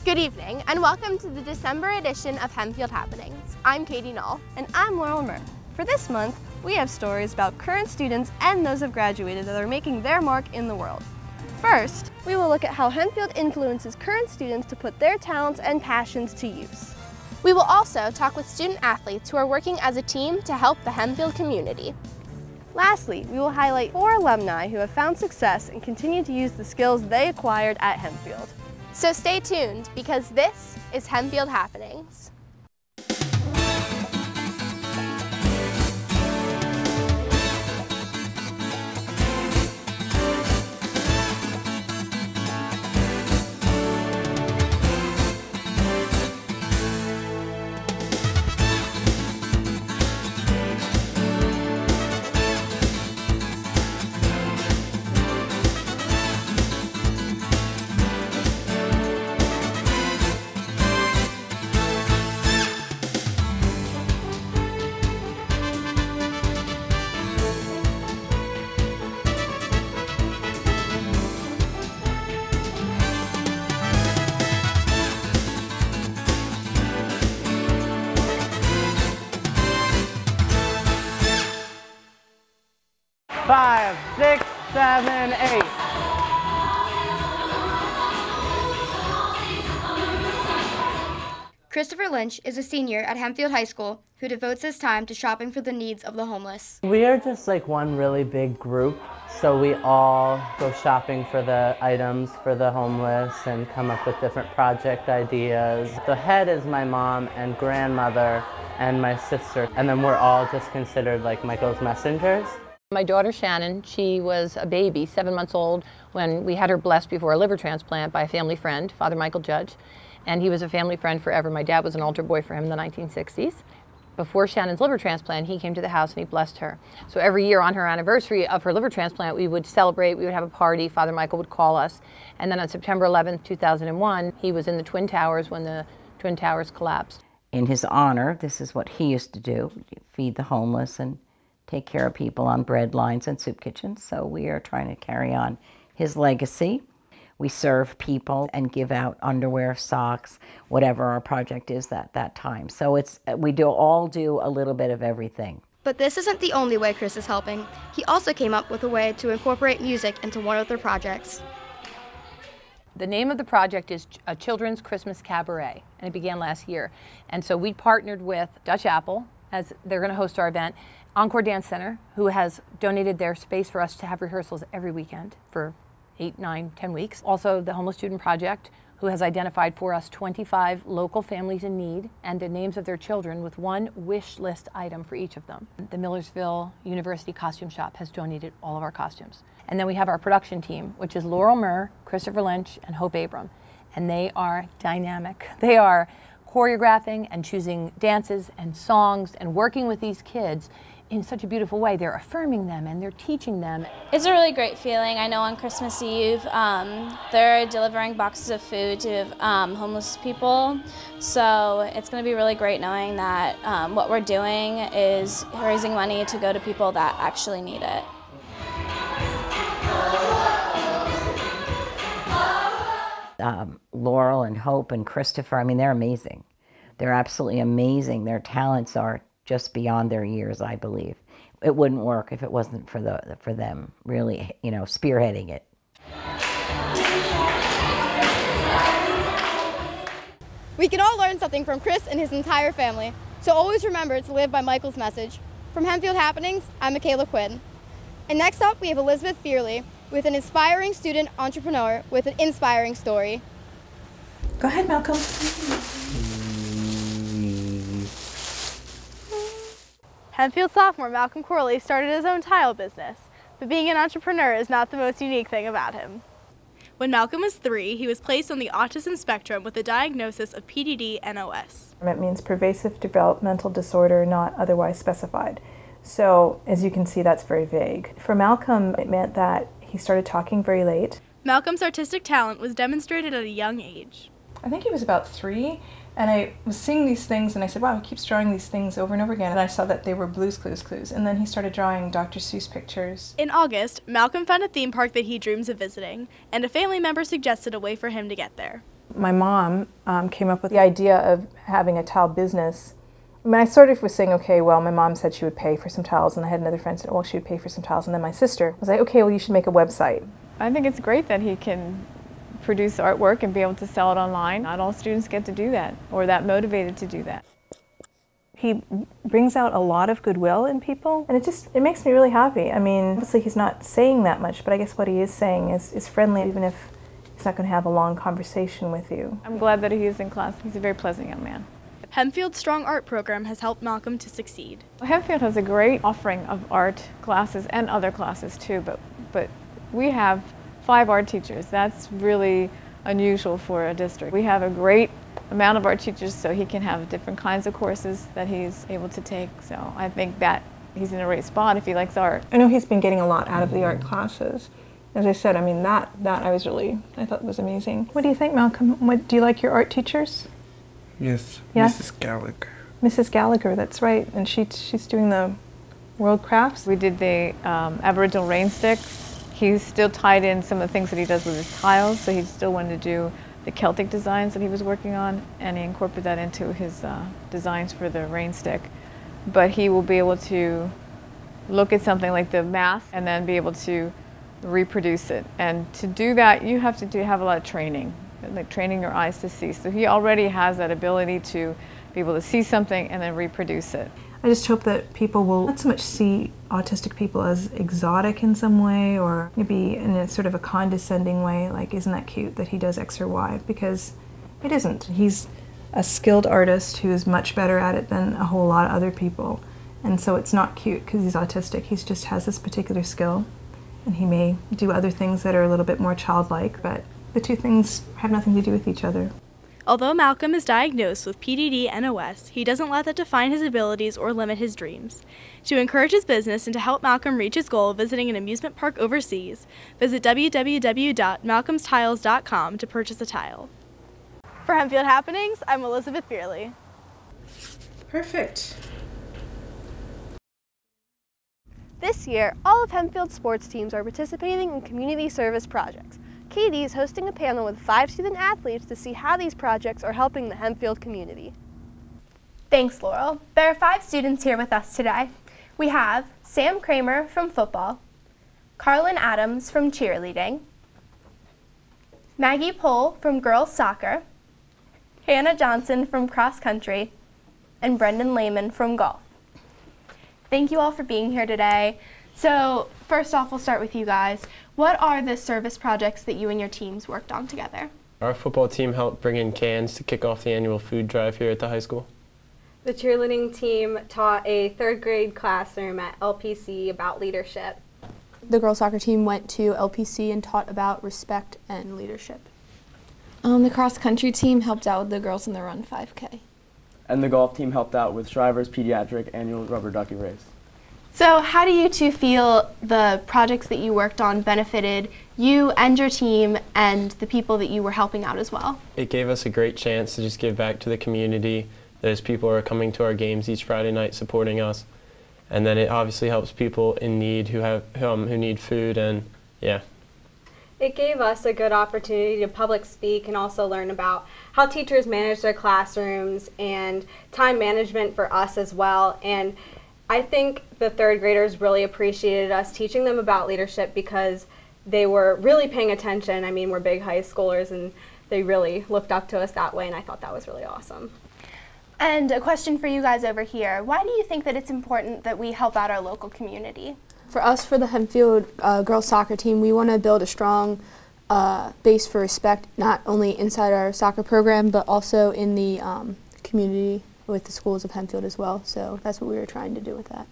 Good evening, and welcome to the December edition of Hempfield Happenings. I'm Katie Null. And I'm Laurel Murr. For this month, we have stories about current students and those who have graduated that are making their mark in the world. First, we will look at how Hempfield influences current students to put their talents and passions to use. We will also talk with student athletes who are working as a team to help the Hempfield community. Lastly, we will highlight 4 alumni who have found success and continue to use the skills they acquired at Hempfield. So stay tuned, because this is Hempfield Happenings. Five, 6, 7, 8. Christopher Lynch is a senior at Hempfield High School who devotes his time to shopping for the needs of the homeless. We are just like one really big group, so we all go shopping for the items for the homeless and come up with different project ideas. The head is my mom and grandmother and my sister, and then we're all just considered like Mychal's messengers. My daughter Shannon, she was a baby, 7 months old, when we had her blessed before a liver transplant by a family friend, Father Mychal Judge, and he was a family friend forever. My dad was an altar boy for him in the 1960s. Before Shannon's liver transplant, he came to the house and he blessed her. So every year on her anniversary of her liver transplant, we would celebrate, we would have a party, Father Mychal would call us, and then on September 11th, 2001, he was in the Twin Towers when the Twin Towers collapsed. In his honor, this is what he used to do, feed the homeless and take care of people on bread lines and soup kitchens. So we are trying to carry on his legacy. We serve people and give out underwear, socks, whatever our project is that time. So we all do a little bit of everything. But this isn't the only way Chris is helping. He also came up with a way to incorporate music into one of their projects. The name of the project is a Children's Christmas Cabaret, and it began last year. And so we partnered with Dutch Apple, as they're going to host our event, Encore Dance Center, who has donated their space for us to have rehearsals every weekend for 8, 9, 10 weeks. Also, the Homeless Student Project, who has identified for us 25 local families in need and the names of their children with one wish list item for each of them. The Millersville University Costume Shop has donated all of our costumes. And then we have our production team, which is Laurel Murr, Christopher Lynch, and Hope Abram. And they are dynamic. They are choreographing and choosing dances and songs and working with these kids in such a beautiful way. They're affirming them and they're teaching them. It's a really great feeling. I know on Christmas Eve they're delivering boxes of food to homeless people, so it's going to be really great knowing that what we're doing is raising money to go to people that actually need it. Laurel and Hope and Christopher, I mean, they're amazing. They're absolutely amazing. Their talents are just beyond their years, I believe. It wouldn't work if it wasn't for them really, spearheading it. We can all learn something from Chris and his entire family, so always remember to live by Mychal's message. From Hempfield Happenings, I'm Michaela Quinn. And next up, we have Elizabeth Beerley with an inspiring student entrepreneur with an inspiring story. Go ahead, Malcolm. Hempfield sophomore Malcolm Corley started his own tile business, but being an entrepreneur is not the most unique thing about him. When Malcolm was 3, he was placed on the autism spectrum with a diagnosis of PDD-NOS. It means pervasive developmental disorder not otherwise specified. So, as you can see, that's very vague. For Malcolm, it meant that he started talking very late. Malcolm's artistic talent was demonstrated at a young age. I think he was about 3, and I was seeing these things, and I said, wow, he keeps drawing these things over and over again, and I saw that they were Blue's Clues, and then he started drawing Dr. Seuss pictures. In August, Malcolm found a theme park that he dreams of visiting, and a family member suggested a way for him to get there. My mom came up with the idea of having a tile business. I mean, I sort of was saying, okay, well, my mom said she would pay for some tiles, and I had another friend said, well, she would pay for some tiles, and then my sister was like, okay, well, you should make a website. I think it's great that he can produce artwork and be able to sell it online. Not all students get to do that, or that motivated to do that. He brings out a lot of goodwill in people, and it makes me really happy. I mean, obviously he's not saying that much, but I guess what he is saying is friendly, even if he's not going to have a long conversation with you. I'm glad that he is in class. He's a very pleasant young man. Hempfield's Strong Art program has helped Malcolm to succeed. Hempfield has a great offering of art classes and other classes too, but we have 5 art teachers. That's really unusual for a district. We have a great amount of art teachers, so he can have different kinds of courses that he's able to take. So I think that he's in a great spot if he likes art. I know he's been getting a lot out of the art classes. As I said, I mean, that I thought was amazing. What do you think, Malcolm? Do you like your art teachers? Yes, yes? Mrs. Gallagher. Mrs. Gallagher, that's right, and she's doing the world crafts. We did the Aboriginal rain sticks. He's still tied in some of the things that he does with his tiles, so he still wanted to do the Celtic designs that he was working on, and he incorporated that into his designs for the rain stick. But he will be able to look at something like the mask and then be able to reproduce it. And to do that, you have to have a lot of training, like training your eyes to see. So he already has that ability to be able to see something and then reproduce it. I just hope that people will not so much see autistic people as exotic in some way, or maybe in a sort of a condescending way, like, isn't that cute that he does X or Y, because it isn't. He's a skilled artist who is much better at it than a whole lot of other people, and so it's not cute because he's autistic. He just has this particular skill, and he may do other things that are a little bit more childlike, but the two things have nothing to do with each other. Although Malcolm is diagnosed with PDD-NOS, he doesn't let that define his abilities or limit his dreams. To encourage his business and to help Malcolm reach his goal of visiting an amusement park overseas, visit www.malcolmstiles.com to purchase a tile. For Hempfield Happenings, I'm Elizabeth Beerley. Perfect. This year, all of Hempfield's sports teams are participating in community service projects. Katie is hosting a panel with 5 student athletes to see how these projects are helping the Hempfield community. Thanks, Laurel. There are 5 students here with us today. We have Sam Kramer from football, Carlin Adams from cheerleading, Maggie Pohl from girls soccer, Hannah Johnson from cross country, and Brendan Lehman from golf. Thank you all for being here today. So first off, we'll start with you guys. What are the service projects that you and your teams worked on together? Our football team helped bring in cans to kick off the annual food drive here at the high school. The cheerleading team taught a 3rd grade classroom at LPC about leadership. The girls soccer team went to LPC and taught about respect and leadership. The cross country team helped out with the girls in the run 5K. And the golf team helped out with Shriver's pediatric annual rubber ducky race. So how do you two feel the projects that you worked on benefited you and your team and the people that you were helping out as well? It gave us a great chance to just give back to the community. Those people are coming to our games each Friday night supporting us. And then it obviously helps people in need who need food, and yeah. It gave us a good opportunity to public speak and also learn about how teachers manage their classrooms and time management for us as well. And I think the 3rd graders really appreciated us teaching them about leadership because they were really paying attention. I mean, we're big high schoolers and they really looked up to us that way, and I thought that was really awesome. And a question for you guys over here. Why do you think that it's important that we help out our local community? For us, for the Hempfield girls soccer team, we want to build a strong base for respect, not only inside our soccer program, but also in the community with the schools of Hempfield as well. So that's what we were trying to do with that.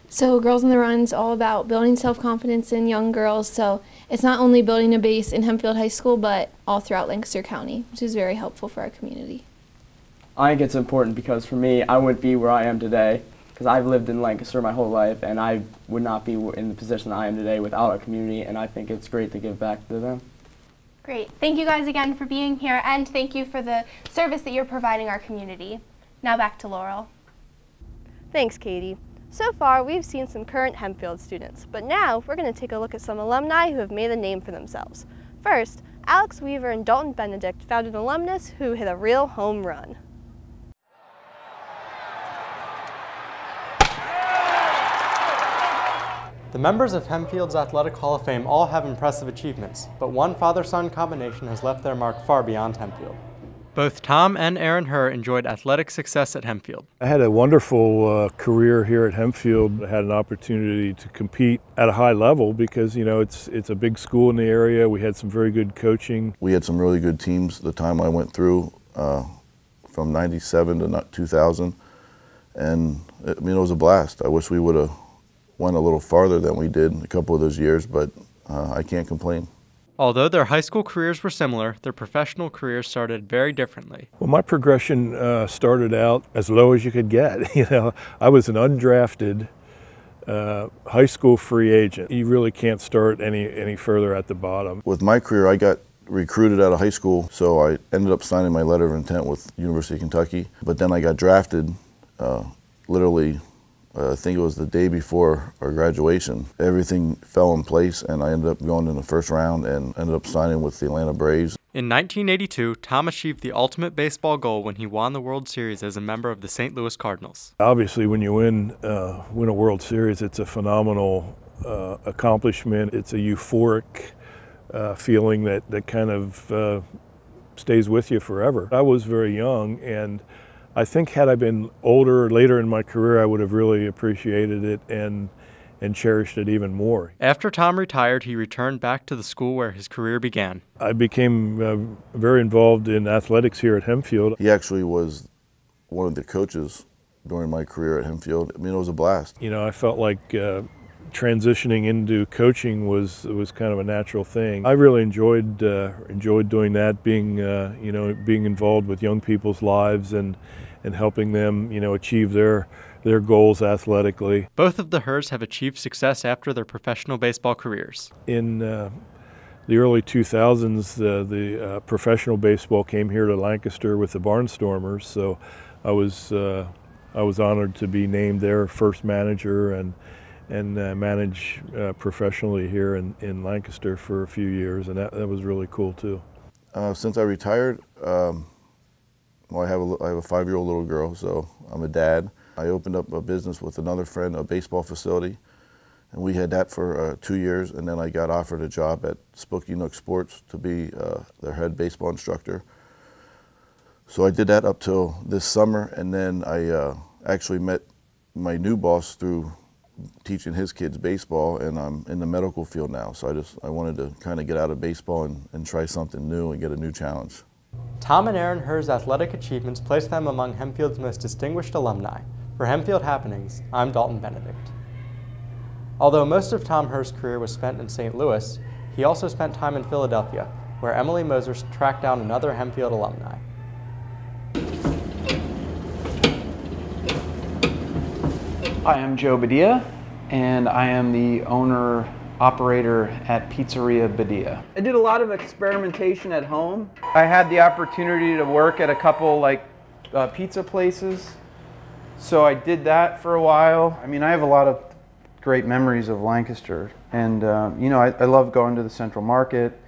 So Girls on the Run is all about building self-confidence in young girls. So it's not only building a base in Hempfield High School, but all throughout Lancaster County, which is very helpful for our community. I think it's important because for me, I wouldn't be where I am today because I've lived in Lancaster my whole life, and I would not be in the position I am today without our community, and I think it's great to give back to them. Great. Thank you guys again for being here, and thank you for the service that you're providing our community. Now back to Laurel. Thanks, Katie. So far, we've seen some current Hempfield students, but now we're going to take a look at some alumni who have made a name for themselves. First, Alex Weaver and Dalton Benedict found an alumnus who hit a real home run. The members of Hempfield's Athletic Hall of Fame all have impressive achievements, but one father-son combination has left their mark far beyond Hempfield. Both Tom and Aaron Herr enjoyed athletic success at Hempfield. I had a wonderful career here at Hempfield. I had an opportunity to compete at a high level because, you know, it's a big school in the area. We had some very good coaching. We had some really good teams the time I went through from 97 to 2000. And I mean, it was a blast. I wish we would have went a little farther than we did a couple of those years, but I can't complain. Although their high school careers were similar, their professional careers started very differently. Well, my progression started out as low as you could get. You know, I was an undrafted high school free agent. You really can't start any further at the bottom. With my career, I got recruited out of high school, so I ended up signing my letter of intent with University of Kentucky. But then I got drafted literally I think it was the day before our graduation. Everything fell in place and I ended up going in the first round and ended up signing with the Atlanta Braves. In 1982, Tom achieved the ultimate baseball goal when he won the World Series as a member of the St. Louis Cardinals. Obviously, when you win a World Series, it's a phenomenal accomplishment. It's a euphoric feeling that kind of stays with you forever. I was very young, and I think had I been older or later in my career, I would have really appreciated it and cherished it even more. After Tom retired, he returned back to the school where his career began. I became very involved in athletics here at Hempfield. He actually was one of the coaches during my career at Hempfield. I mean, it was a blast. You know, I felt like transitioning into coaching was kind of a natural thing. I really enjoyed doing that, being you know, being involved with young people's lives and helping them, you know, achieve their goals athletically. Both of the Herrs have achieved success after their professional baseball careers. In the early 2000s, the professional baseball came here to Lancaster with the Barnstormers, so I was honored to be named their first manager and manage professionally here in Lancaster for a few years, and that was really cool too. Since I retired, well, I have a 5-year-old little girl, so I'm a dad. I opened up a business with another friend, a baseball facility, and we had that for 2 years, and then I got offered a job at Spooky Nook Sports to be their head baseball instructor. So I did that up till this summer, and then I actually met my new boss through teaching his kids baseball, and I'm in the medical field now, so I wanted to kind of get out of baseball and try something new and get a new challenge. Tom and Aaron Herr's athletic achievements place them among Hempfield's most distinguished alumni. For Hempfield Happenings, I'm Dalton Benedict. Although most of Tom Herr's career was spent in St. Louis, he also spent time in Philadelphia, where Emily Moser tracked down another Hempfield alumni. Hi, I'm Joe Beddia, and I am the owner-operator at Pizzeria Beddia. I did a lot of experimentation at home. I had the opportunity to work at a couple pizza places, so I did that for a while. I mean, I have a lot of great memories of Lancaster, and you know, I love going to the Central Market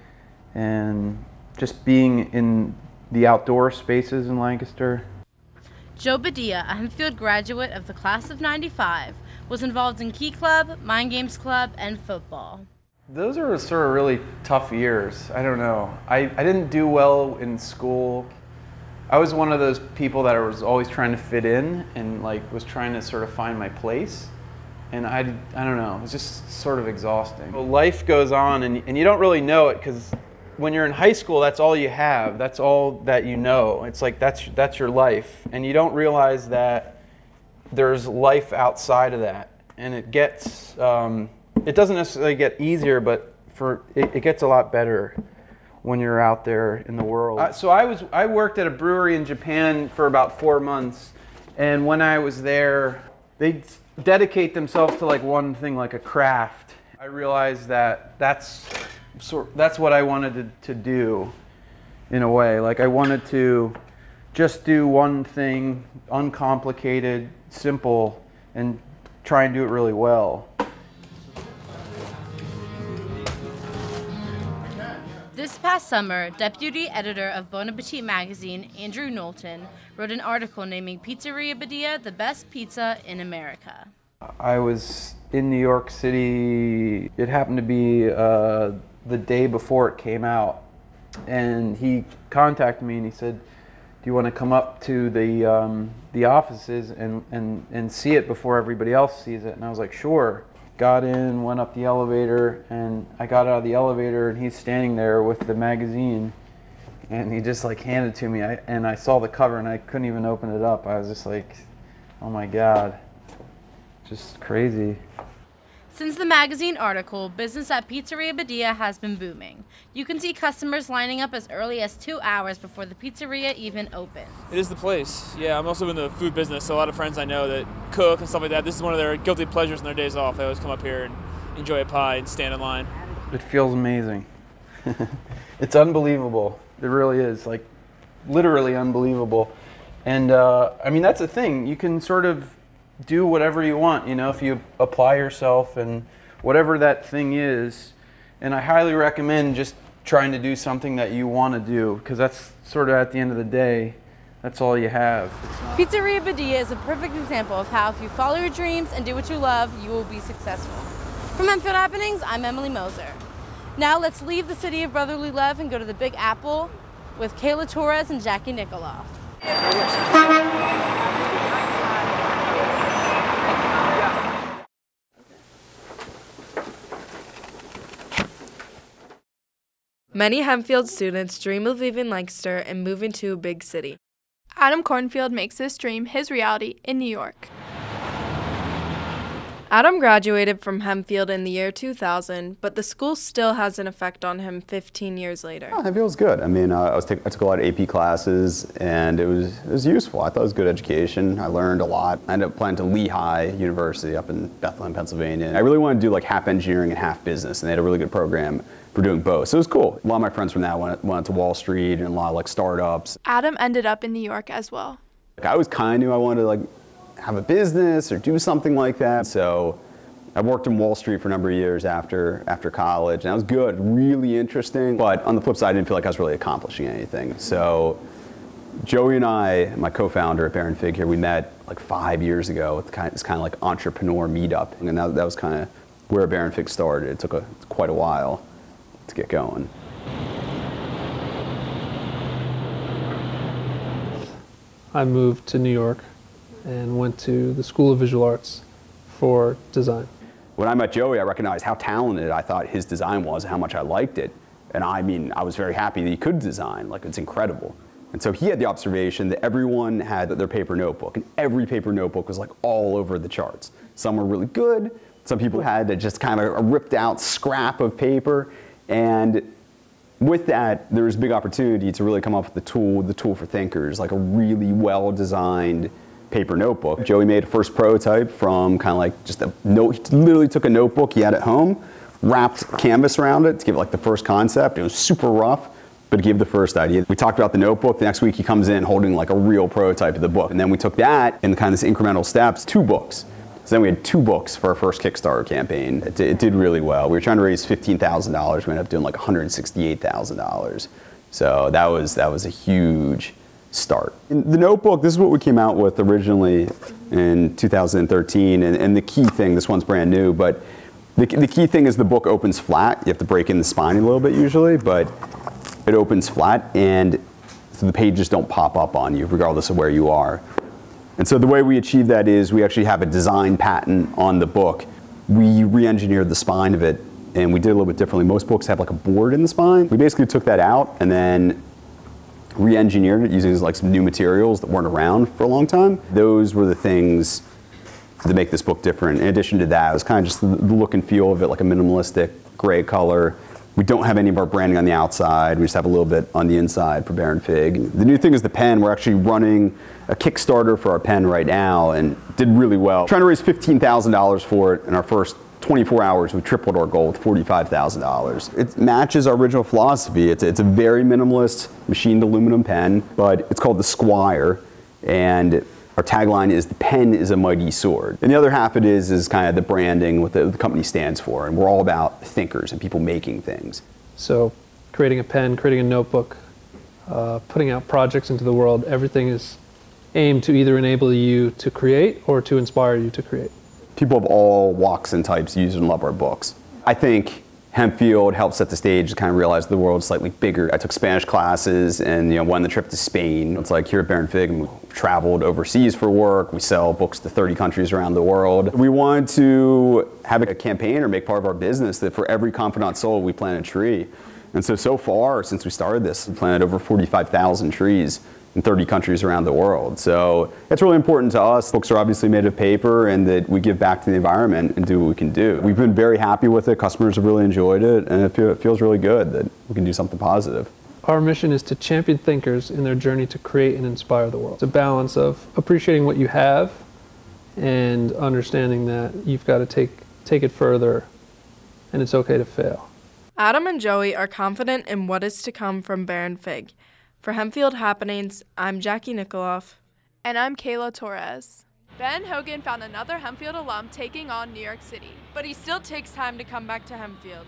and just being in the outdoor spaces in Lancaster. Joe Beddia, a Hempfield graduate of the class of '95, was involved in Key Club, Mind Games Club, and football. Those are sort of really tough years. I don't know. I didn't do well in school. I was one of those people that was always trying to fit in and was trying to sort of find my place. And I don't know, it was just sort of exhausting. Well, life goes on and you don't really know it because when you're in high school, that's all you have. That's all that you know. It's like that's your life. And you don't realize that there's life outside of that. And it gets, it doesn't necessarily get easier, but it gets a lot better when you're out there in the world. So I worked at a brewery in Japan for about 4 months. And when I was there, they dedicate themselves to one thing, like a craft. I realized that that's what I wanted to do in a way. I wanted to just do one thing, uncomplicated, simple, and try and do it really well. This past summer, deputy editor of Bon Appetit magazine, Andrew Knowlton, wrote an article naming Pizzeria Beddia the best pizza in America. I was in New York City. It happened to be the day before it came out, and he contacted me and he said, "Do you want to come up to the offices and see it before everybody else sees it?" And I was like, "Sure." Got in, went up the elevator, and I got out of the elevator, and he's standing there with the magazine, and he just like handed it to me, and I saw the cover, and I couldn't even open it up. I was just like, oh my God, just crazy. Since the magazine article, business at Pizzeria Beddia has been booming. You can see customers lining up as early as 2 hours before the pizzeria even opens. It is the place. Yeah, I'm also in the food business, so a lot of friends I know that cook and stuff like that. This is one of their guilty pleasures on their days off. They always come up here and enjoy a pie and stand in line. It feels amazing. It's unbelievable. It really is, like, literally unbelievable. And I mean, that's the thing. You can sort of do whatever you want, you know, if you apply yourself and whatever that thing is. And I highly recommend just trying to do something that you want to do, because that's sort of, at the end of the day, that's all you have. Pizzeria Beddia is a perfect example of how if you follow your dreams and do what you love, you will be successful. From Hempfield Happenings, I'm Emily Moser. Now let's leave the city of brotherly love and go to the Big Apple with Kayla Torres and Jackie Nikoloff. Many Hempfield students dream of leaving Lancaster and moving to a big city. Adam Cornfield makes this dream his reality in New York. Adam graduated from Hempfield in the year 2000, but the school still has an effect on him 15 years later. Oh, Hempfield was good. I mean, I took a lot of AP classes, and it was useful. I thought it was good education. I learned a lot. I ended up applying to Lehigh University up in Bethlehem, Pennsylvania. I really wanted to do like half engineering and half business, and they had a really good program for doing both. So it was cool. A lot of my friends from that went to Wall Street and a lot of like startups. Adam ended up in New York as well. I always kind of knew I wanted to like have a business or do something like that. So I worked in Wall Street for a number of years after college, and that was good, really interesting. But on the flip side, I didn't feel like I was really accomplishing anything. So Joey and I, my co-founder at Baron Fig here, we met like 5 years ago at this kind of like entrepreneur meetup, and that was kind of where Baron Fig started. It took quite a while to get going. I moved to New York and went to the School of Visual Arts for design. When I met Joey, I recognized how talented I thought his design was and how much I liked it. And I mean, I was very happy that he could design, like it's incredible. And so he had the observation that everyone had their paper notebook, and every paper notebook was like all over the charts. Some were really good, some people had just kind of a ripped out scrap of paper, and with that, there was a big opportunity to really come up with the tool for thinkers, like a really well-designed paper notebook. Joey made a first prototype from kind of like just a note. He literally took a notebook he had at home, wrapped canvas around it to give it like the first concept. It was super rough, but it gave the first idea. We talked about the notebook. The next week he comes in holding like a real prototype of the book. And then we took that and kind of this incremental steps, 2 books. So then we had 2 books for our first Kickstarter campaign. It did really well. We were trying to raise $15,000. We ended up doing like $168,000. So that was a huge start. In the notebook, this is what we came out with originally in 2013. And the key thing, this one's brand new, but the key thing is the book opens flat. You have to break in the spine a little bit usually, but it opens flat, and so the pages don't pop up on you regardless of where you are. And so the way we achieve that is we actually have a design patent on the book. We re-engineered the spine of it, and we did it a little bit differently. Most books have like a board in the spine. We basically took that out and then re-engineered it using like some new materials that weren't around for a long time. Those were the things that make this book different. In addition to that, it was kind of just the look and feel of it, like a minimalistic gray color. We don't have any of our branding on the outside. We just have a little bit on the inside for Baron Fig. The new thing is the pen. We're actually running a Kickstarter for our pen right now, and did really well. Trying to raise $15,000 for it in our first 24 hours. We tripled our goal with $45,000. It matches our original philosophy. It's a very minimalist machined aluminum pen, but it's called the Squire, and our tagline is, "The pen is a mighty sword." And the other half it is kind of the branding, what the company stands for, and we're all about thinkers and people making things. So creating a pen, creating a notebook, putting out projects into the world, everything is aimed to either enable you to create or to inspire you to create. People of all walks and types use and love our books. I think Hempfield helped set the stage to kind of realize the world's slightly bigger. I took Spanish classes and won the trip to Spain. It's like here at Bear and Fig, and we traveled overseas for work. We sell books to 30 countries around the world. We wanted to have a campaign or make part of our business that for every confidant sold, we plant a tree. And so far, since we started this, we planted over 45,000 trees in 30 countries around the world. So it's really important to us. Books are obviously made of paper and that we give back to the environment and do what we can do. We've been very happy with it. Customers have really enjoyed it, and it feels really good that we can do something positive. Our mission is to champion thinkers in their journey to create and inspire the world. It's a balance of appreciating what you have and understanding that you've got to take it further, and it's okay to fail. Adam and Joey are confident in what is to come from Bear and Fig. For Hempfield Happenings, I'm Jackie Nikoloff. And I'm Kayla Torres. Ben Hogan found another Hempfield alum taking on New York City. But he still takes time to come back to Hempfield.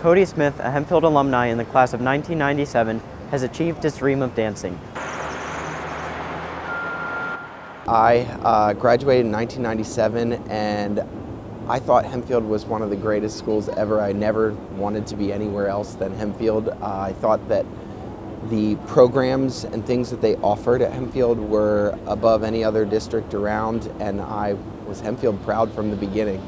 Cody Smith, a Hempfield alumni in the class of 1997, has achieved his dream of dancing. I graduated in 1997, and I thought Hempfield was one of the greatest schools ever. I never wanted to be anywhere else than Hempfield. I thought that the programs and things that they offered at Hempfield were above any other district around, and I was Hempfield proud from the beginning.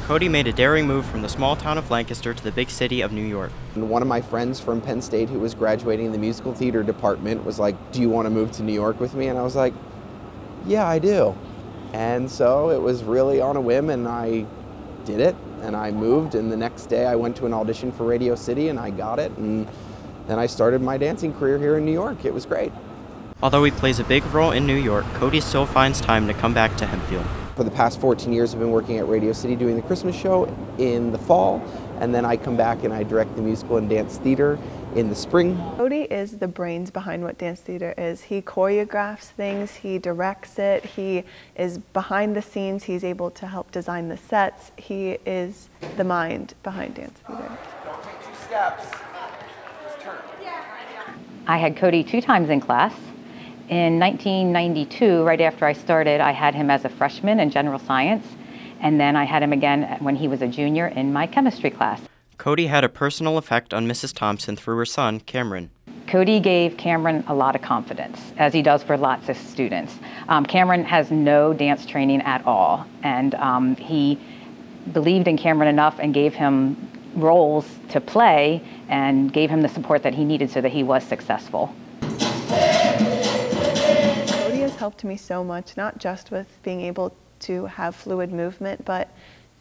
Cody made a daring move from the small town of Lancaster to the big city of New York. And one of my friends from Penn State who was graduating in the musical theater department was like, "Do you want to move to New York with me?" And I was like, "Yeah, I do." And so it was really on a whim, and I did it, and I moved, and the next day I went to an audition for Radio City, and I got it, and then I started my dancing career here in New York. It was great. Although he plays a big role in New York, Cody still finds time to come back to Hempfield. For the past 14 years, I've been working at Radio City doing the Christmas show in the fall, and then I come back and I direct the musical and dance theater in the spring. Cody is the brains behind what dance theater is. He choreographs things, he directs it, he is behind the scenes, he's able to help design the sets. He is the mind behind dance theater. Don't take 2 steps. Just turn. I had Cody 2 times in class. In 1992, right after I started, I had him as a freshman in general science, and then I had him again when he was a junior in my chemistry class. Cody had a personal effect on Mrs. Thompson through her son, Cameron. Cody gave Cameron a lot of confidence, as he does for lots of students. Cameron has no dance training at all, and he believed in Cameron enough and gave him roles to play and gave him the support that he needed so that he was successful. Cody has helped me so much, not just with being able to have fluid movement, but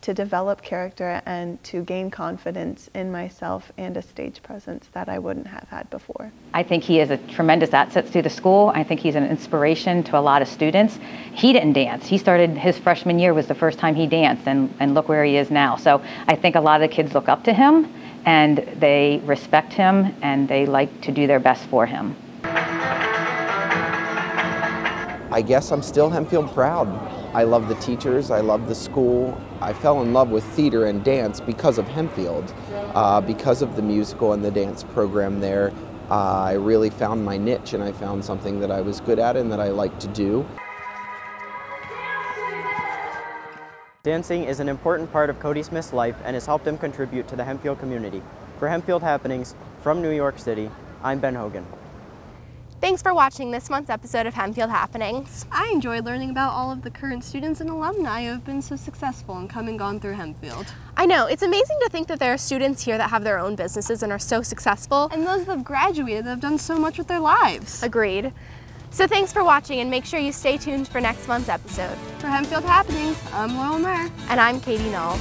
to develop character and to gain confidence in myself and a stage presence that I wouldn't have had before. I think he is a tremendous asset to the school. I think he's an inspiration to a lot of students. He didn't dance. He started his freshman year was the first time he danced, and look where he is now. So I think a lot of the kids look up to him, and they respect him, and they like to do their best for him. I guess I'm still Hempfield proud. I love the teachers, I love the school. I fell in love with theater and dance because of Hempfield, because of the musical and the dance program there. I really found my niche, and I found something that I was good at and that I like to do. Dancing is an important part of Cody Smith's life and has helped him contribute to the Hempfield community. For Hempfield Happenings, from New York City, I'm Ben Hogan. Thanks for watching this month's episode of Hempfield Happenings. I enjoyed learning about all of the current students and alumni who have been so successful and come and gone through Hempfield. I know, it's amazing to think that there are students here that have their own businesses and are so successful. And those that have graduated that have done so much with their lives. Agreed. So thanks for watching, and make sure you stay tuned for next month's episode. For Hempfield Happenings, I'm Laurel Herr. And I'm Katie Null.